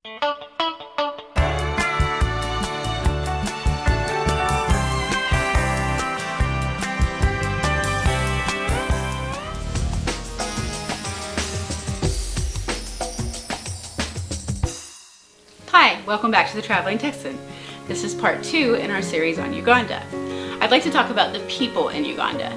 Hi, welcome back to the Traveling Texan. This is part 2 in our series on Uganda. I'd like to talk about the people in Uganda.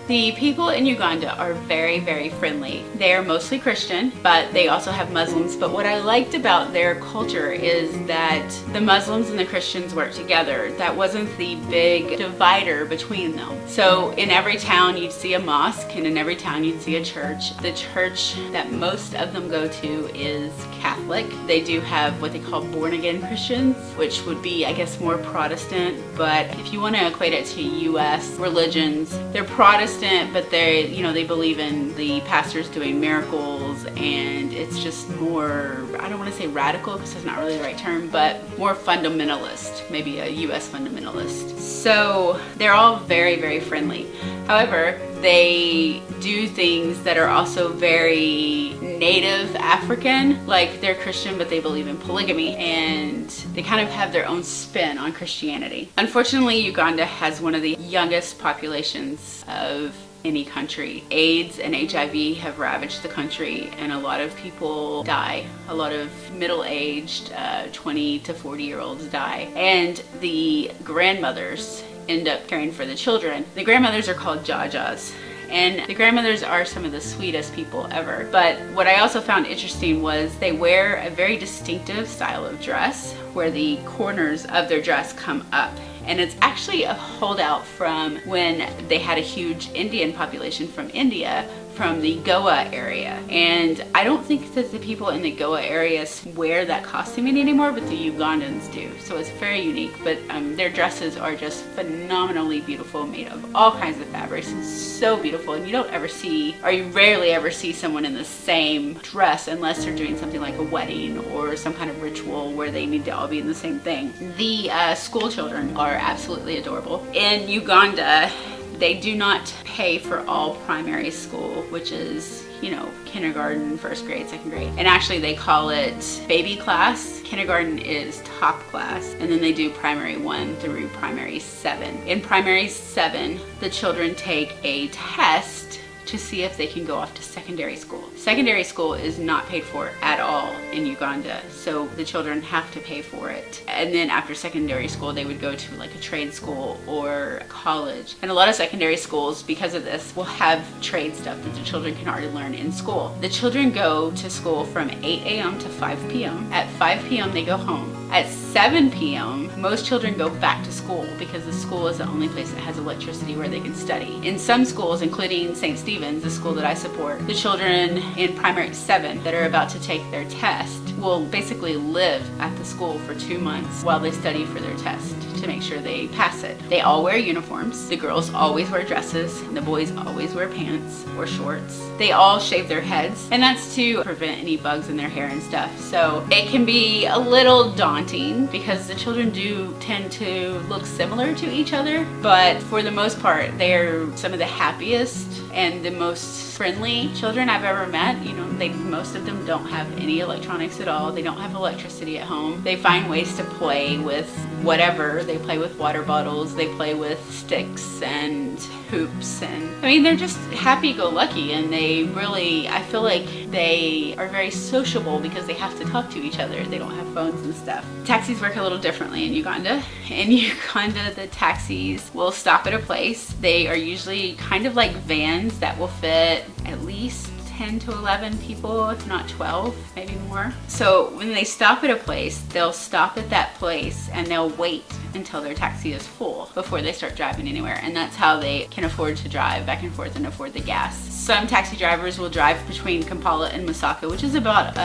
The people in Uganda are very, very friendly. They are mostly Christian, but they also have Muslims. But what I liked about their culture is that the Muslims and the Christians work together. That wasn't the big divider between them. So in every town you'd see a mosque, and in every town you'd see a church. The church that most of them go to is Catholic. They do have what they call born-again Christians, which would be, I guess, more Protestant. But if you want to equate it to U.S. religions, they're Protestant, but they believe in the pastors doing miracles, and it's just more, I don't want to say radical because that's not really the right term, but more fundamentalist, maybe a U.S. fundamentalist. So they're all very, very friendly. However, they do things that are also very native African, like they're Christian but they believe in polygamy, and they kind of have their own spin on Christianity. Unfortunately, Uganda has one of the youngest populations of any country. AIDS and HIV have ravaged the country, and a lot of people die. A lot of middle-aged 20 to 40-year-olds die, and the grandmothers end up caring for the children. The grandmothers are called Jajas, and the grandmothers are some of the sweetest people ever. But what I also found interesting was they wear a very distinctive style of dress where the corners of their dress come up. And it's actually a holdout from when they had a huge Indian population from India, from the Goa area. And I don't think that the people in the Goa area wear that costuming anymore, but the Ugandans do. So it's very unique, but their dresses are just phenomenally beautiful, made of all kinds of fabrics, and so beautiful. And you don't ever see, or you rarely ever see someone in the same dress unless they're doing something like a wedding or some kind of ritual where they need to all be in the same thing. The school children are absolutely adorable. In Uganda, they do not pay for all primary school, which is, you know, kindergarten, first grade, second grade. And actually they call it baby class. Kindergarten is top class. And then they do primary 1 through primary 7. In primary 7, the children take a test to see if they can go off to secondary school. Secondary school is not paid for at all in Uganda, so the children have to pay for it. And then after secondary school, they would go to like a trade school or college. And a lot of secondary schools, because of this, will have trade stuff that the children can already learn in school. The children go to school from 8 a.m. to 5 p.m. At 5 p.m. they go home. At 7 p.m. most children go back to school because the school is the only place that has electricity where they can study. In some schools, including St. Stephen's, the school that I support, the children in primary 7 that are about to take their test will basically live at the school for 2 months while they study for their test to make sure they pass it. They all wear uniforms. The girls always wear dresses, and the boys always wear pants or shorts. They all shave their heads, and that's to prevent any bugs in their hair and stuff. So it can be a little daunting because the children do tend to look similar to each other, but for the most part, they're some of the happiest and the most friendly children I've ever met. You know, most of them don't have any electronics at all. They don't have electricity at home. They find ways to play with whatever. They play with water bottles, they play with sticks and hoops, and I mean, they're just happy-go-lucky, and they really, I feel like they are very sociable because they have to talk to each other. They don't have phones and stuff. Taxis work a little differently in Uganda. In Uganda, the taxis will stop at a place. They are usually kind of like vans that will fit at least 10 to 11 people, if not 12, maybe more. So when they stop at a place, they'll stop at that place and they'll wait until their taxi is full before they start driving anywhere. And that's how they can afford to drive back and forth and afford the gas. Some taxi drivers will drive between Kampala and Masaka, which is about,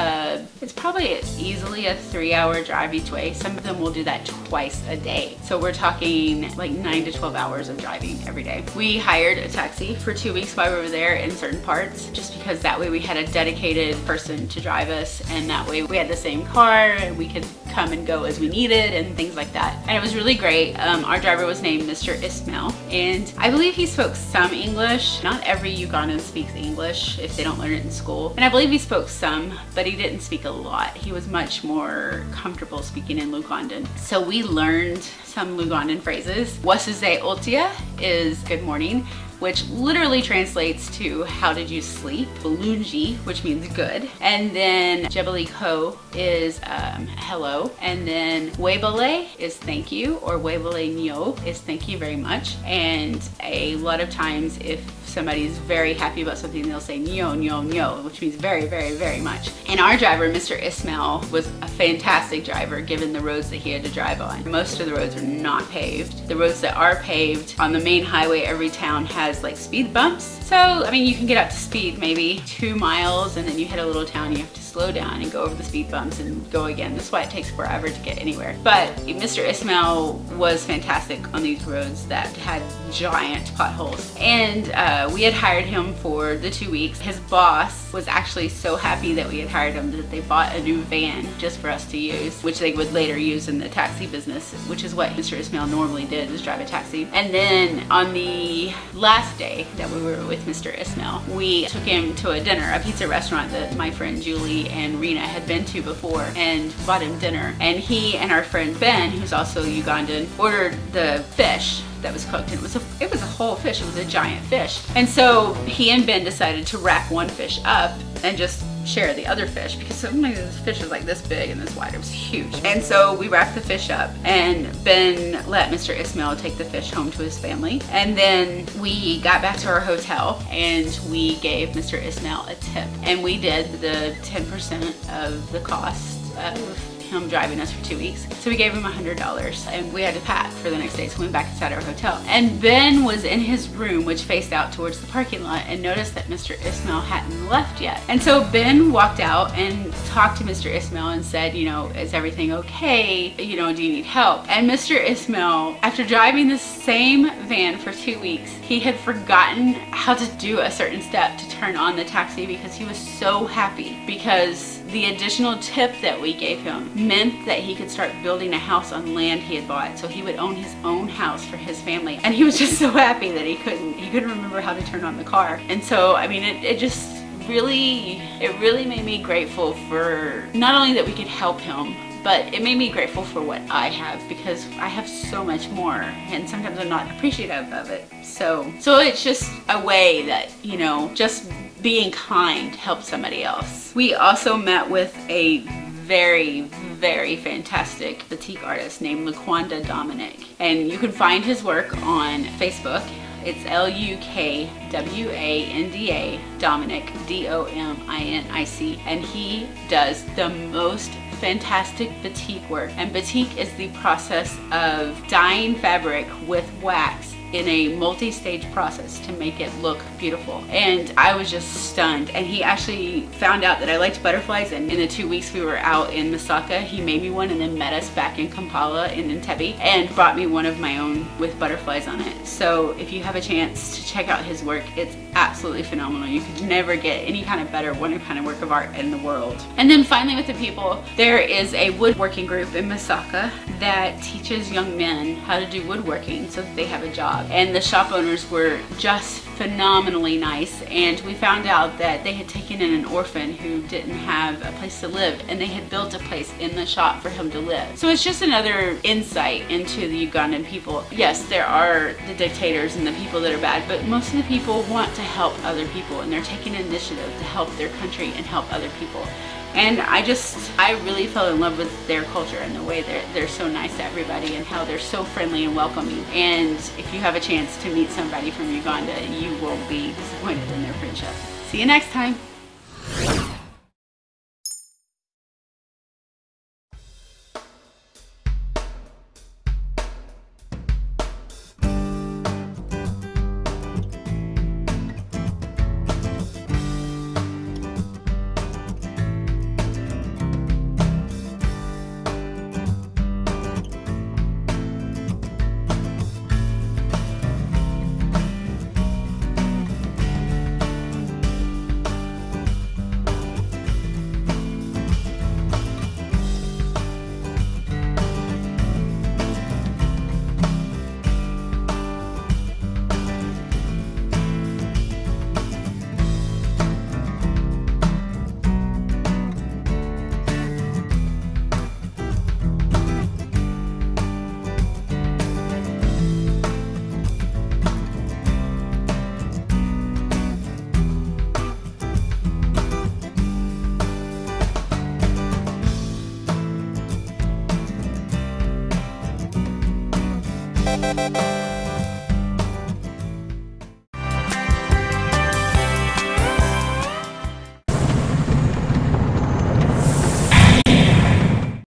it's probably easily a 3-hour drive each way. Some of them will do that twice a day. So we're talking like 9 to 12 hours of driving every day. We hired a taxi for 2 weeks while we were there in certain parts, just because that way we had a dedicated person to drive us, and that way we had the same car and we could come and go as we needed and things like that. And it was really great. Our driver was named Mr. Ismail, and I believe he spoke some English. Not every Ugandan speaks English if they don't learn it in school. And I believe he spoke some, but he didn't speak a lot. He was much more comfortable speaking in Lugandan. So we learned some Lugandan phrases. Wasize Otia is good morning, which literally translates to how did you sleep? Bulunji, which means good. And then Jebaliko is hello. And then Webale is thank you, or Webale Nyo is thank you very much. And a lot of times if somebody's very happy about something, they'll say Nyo, Nyo, Nyo, which means very, very, very much. And our driver, Mr. Ismail, was a fantastic driver given the roads that he had to drive on. Most of the roads are not paved. The roads that are paved, on the main highway, every town has like speed bumps. So, I mean, you can get up to speed maybe 2 miles, and then you hit a little town, you have to slow down and go over the speed bumps and go again. That's why it takes forever to get anywhere. But Mr. Ismail was fantastic on these roads that had giant potholes. And we had hired him for the 2 weeks. His boss was actually so happy that we had hired him that they bought a new van just for us to use, which they would later use in the taxi business, which is what Mr. Ismail normally did, is drive a taxi. And then on the last day that we were with Mr. Ismail, we took him to a dinner, a pizza restaurant that my friend Julie and Rena had been to before, and bought him dinner. And he and our friend Ben, who's also Ugandan, ordered the fish that was cooked, and it was a whole fish. It was a giant fish. And so he and Ben decided to wrap one fish up and just share the other fish, because sometimes this fish is like this big and this wide. It was huge. And so we wrapped the fish up, and Ben let Mr. Ismail take the fish home to his family. And then we got back to our hotel and we gave Mr. Ismail a tip, and we did the 10% of the cost of him driving us for 2 weeks. So we gave him $100, and we had to pack for the next day, so we went back inside our hotel. And Ben was in his room, which faced out towards the parking lot, and noticed that Mr. Ismail hadn't left yet. And so Ben walked out and talked to Mr. Ismail and said, you know, is everything okay? You know, do you need help? And Mr. Ismail, after driving the same van for 2 weeks, he had forgotten how to do a certain step to turn on the taxi, because he was so happy, because the additional tip that we gave him meant that he could start building a house on land he had bought, so he would own his own house for his family. And he was just so happy that he couldn't remember how to turn on the car. And so, I mean, it really made me grateful for not only that we could help him, but it made me grateful for what I have, because I have so much more, and sometimes I'm not appreciative of it. So it's just a way that, you know, just being kind helps somebody else. We also met with a very, very fantastic batik artist named Lukwanda Dominic, and you can find his work on Facebook. It's Lukwanda Dominic, D-O-M-I-N-I-C, and he does the most fantastic batik work. And batik is the process of dyeing fabric with wax in a multi-stage process to make it look beautiful. And I was just stunned. And he actually found out that I liked butterflies, and in the 2 weeks we were out in Masaka, he made me one and then met us back in Kampala in Entebbe and brought me one of my own with butterflies on it. So if you have a chance to check out his work, it's absolutely phenomenal. You could never get any kind of better kind of work of art in the world. And then finally, with the people, there is a woodworking group in Masaka that teaches young men how to do woodworking so that they have a job. And the shop owners were just phenomenally nice, and we found out that they had taken in an orphan who didn't have a place to live, and they had built a place in the shop for him to live. So it's just another insight into the Ugandan people. Yes, there are the dictators and the people that are bad, but most of the people want to help other people, and they're taking initiative to help their country and help other people. And I really fell in love with their culture and the way they're so nice to everybody, and how they're so friendly and welcoming. And if you have a chance to meet somebody from Uganda, you won't be disappointed in their friendship. See you next time. you.